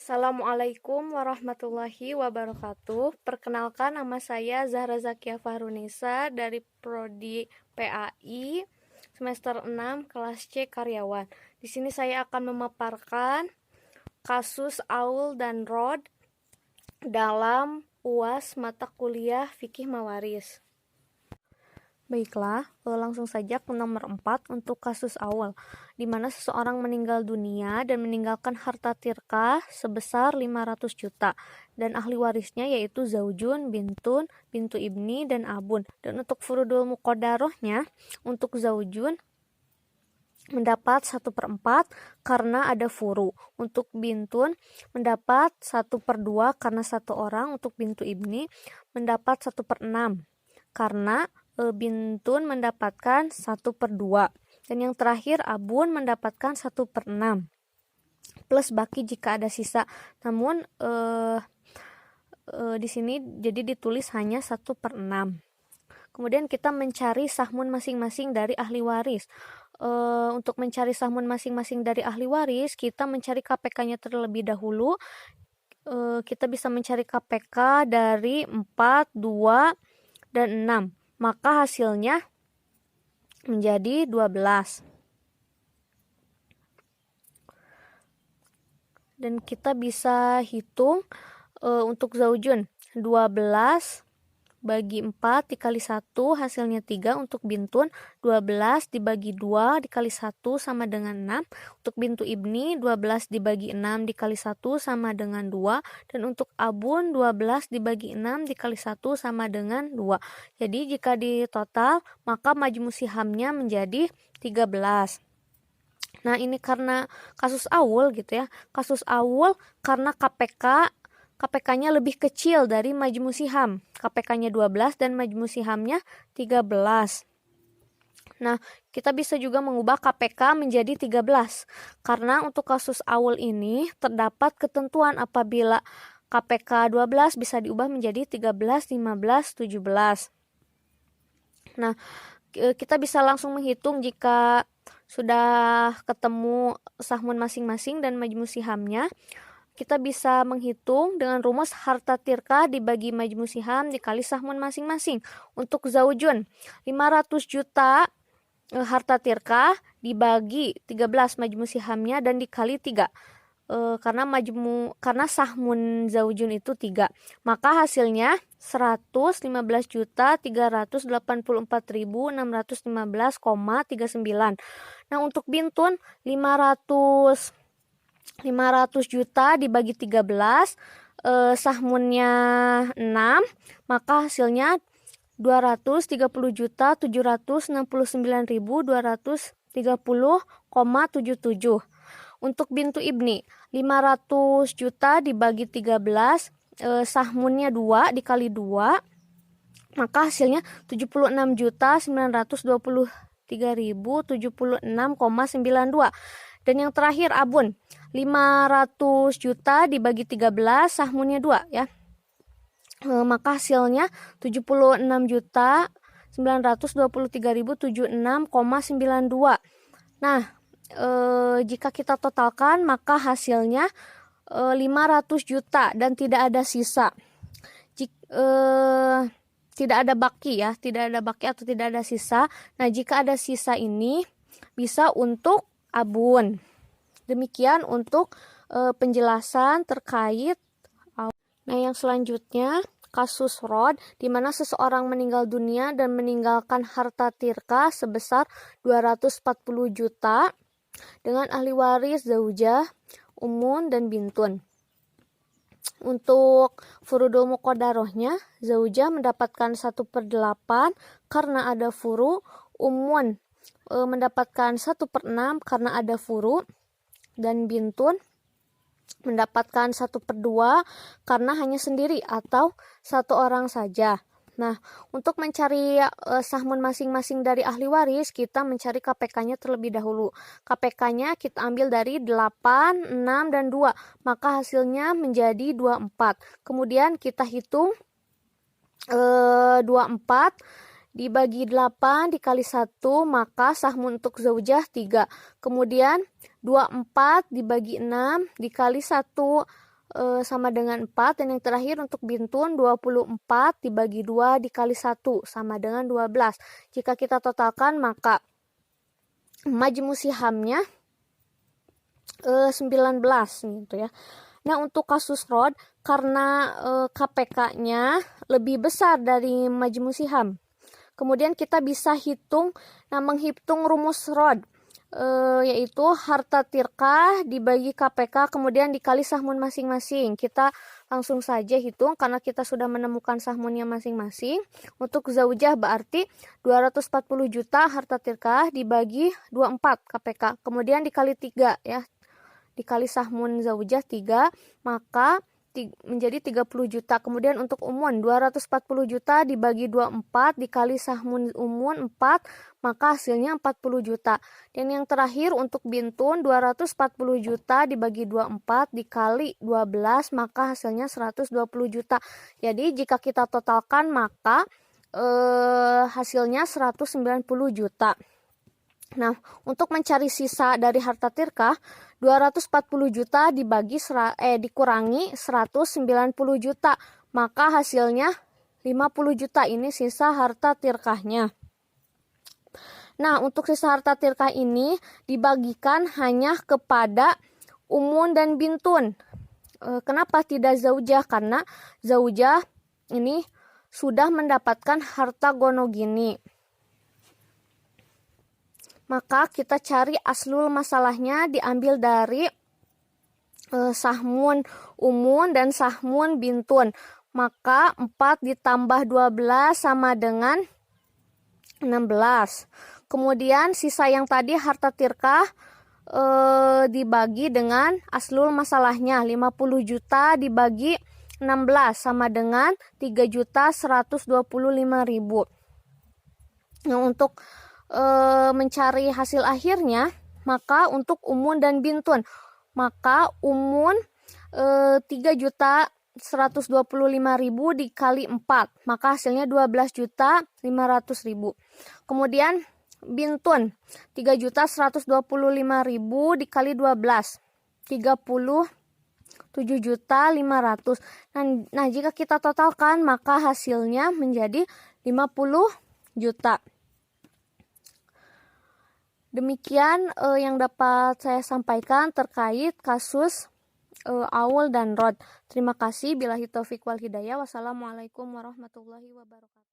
Assalamualaikum warahmatullahi wabarakatuh. Perkenalkan, nama saya Zahra Zakia Fahrunisa dari Prodi PAI semester 6 kelas C karyawan. Di sini saya akan memaparkan kasus Aul dan Rod dalam UAS mata kuliah Fikih Mawaris. Baiklah, langsung saja ke nomor 4 untuk kasus awal, di mana seseorang meninggal dunia dan meninggalkan harta tirkah sebesar 500 juta, dan ahli warisnya yaitu zaujun, bintun, bintu ibni, dan abun. Dan untuk furudul muqaddarohnya, untuk zaujun mendapat 1/4 karena ada furu. Untuk bintun mendapat 1/2 karena satu orang. Untuk bintu ibni mendapat 1/6 karena bintun mendapatkan 1/2. Dan yang terakhir abun mendapatkan 1/6 plus baki jika ada sisa. Namun di sini jadi ditulis hanya 1/6. Kemudian kita mencari sahmun masing-masing dari ahli waris. Untuk mencari sahmun masing-masing dari ahli waris, kita mencari KPK-nya terlebih dahulu. Kita bisa mencari KPK dari 4, 2, dan 6. Maka hasilnya menjadi 12. Dan kita bisa hitung untuk zaujun 12 bagi 4 dikali 1 hasilnya 3. Untuk bintun 12 dibagi 2 dikali 1 sama dengan 6. Untuk bintu ibni 12 dibagi 6 dikali 1 sama dengan 2. Dan untuk abun 12 dibagi 6 dikali 1 sama dengan 2. Jadi jika di total maka majmu sihamnya menjadi 13. Nah, ini karena kasus awal gitu ya. Kasus awal karena KPK-nya lebih kecil dari majmu siham. KPK-nya 12 dan majmu sihamnya 13. Nah, kita bisa juga mengubah KPK menjadi 13. Karena untuk kasus awal ini terdapat ketentuan apabila KPK 12 bisa diubah menjadi 13, 15, 17. Nah, kita bisa langsung menghitung jika sudah ketemu sahmun masing-masing dan majmu sihamnya. Kita bisa menghitung dengan rumus harta tirkah dibagi majmu siham dikali sahmun masing-masing. Untuk zaujun 500 juta harta tirkah dibagi 13 majmu sihamnya dan dikali 3. Karena sahmun zaujun itu 3, maka hasilnya 115.384.615,39. Nah, untuk bintun 500 juta dibagi 13, sahmunnya 6, maka hasilnya 239.269.230,77. Untuk bintu ibni 500 juta dibagi 13, sahmunnya 2 dikali 2, maka hasilnya 76.923.076,92. Dan yang terakhir abun 500 juta dibagi 13, sahmunnya 2 ya. Maka hasilnya 76.923.076,92. Nah, jika kita totalkan maka hasilnya 500 juta dan tidak ada sisa. Tidak ada baki ya, tidak ada baki atau tidak ada sisa. Nah, jika ada sisa ini bisa untuk abun. Demikian untuk penjelasan terkait. Nah, yang selanjutnya kasus Rod, di mana seseorang meninggal dunia dan meninggalkan harta tirkah sebesar 240 juta dengan ahli waris zaujah, umun, dan bintun. Untuk furudul muqaddarohnya, zaujah mendapatkan 1/8 karena ada furu, umun mendapatkan 1/6 karena ada furu, dan bintun mendapatkan 1/2 karena hanya sendiri atau satu orang saja. Nah, untuk mencari sahmun masing-masing dari ahli waris, kita mencari KPK-nya terlebih dahulu. KPK-nya kita ambil dari 8, 6, dan 2. Maka hasilnya menjadi 24. Kemudian kita hitung 24 dibagi 8 dikali 1, maka sahmun untuk zaujah 3. Kemudian 24 dibagi 6 dikali 1, sama dengan 4, dan yang terakhir untuk bintun 24 dibagi 2 dikali 1 sama dengan 12. Jika kita totalkan maka majmu sihamnya 19 gitu ya. Nah, untuk kasus rod karena KPK-nya lebih besar dari majmu siham. Kemudian kita bisa menghitung rumus rod, yaitu harta tirkah dibagi KPK kemudian dikali sahmun masing-masing. Kita langsung saja hitung karena kita sudah menemukan sahmunnya masing-masing. Untuk zaujah berarti 240 juta harta tirkah dibagi 24 KPK kemudian dikali 3 ya. Dikali sahmun zaujah 3 maka menjadi 30 juta. Kemudian untuk umun 240 juta dibagi 24 dikali sahmun umun 4 maka hasilnya 40 juta. Dan yang terakhir untuk bintun 240 juta dibagi 24 dikali 12 maka hasilnya 120 juta. Jadi jika kita totalkan maka hasilnya 190 juta. Nah, untuk mencari sisa dari harta tirkah 240 juta dikurangi 190 juta, maka hasilnya 50 juta. Ini sisa harta tirkahnya. Nah, untuk sisa harta tirkah ini dibagikan hanya kepada umun dan bintun. Kenapa tidak zaujah? Karena zaujah ini sudah mendapatkan harta gonogini. Maka kita cari aslul masalahnya diambil dari sahmun umun dan sahmun bintun. Maka 4 ditambah 12 sama dengan 16. Kemudian sisa yang tadi harta tirkah dibagi dengan aslul masalahnya 50 juta dibagi 16 sama dengan 3.125.000. Nah, untuk mencari hasil akhirnya maka untuk umun dan bintun maka umun 3.125.000 dikali 4 maka hasilnya 12.500.000. Kemudian bintun 3.125.000 dikali 12 37.500. Nah, jika kita totalkan maka hasilnya menjadi 50 juta. Demikian yang dapat saya sampaikan terkait kasus aul dan rod. Terima kasih. Billahi taufik wal hidayah. Wassalamualaikum warahmatullahi wabarakatuh.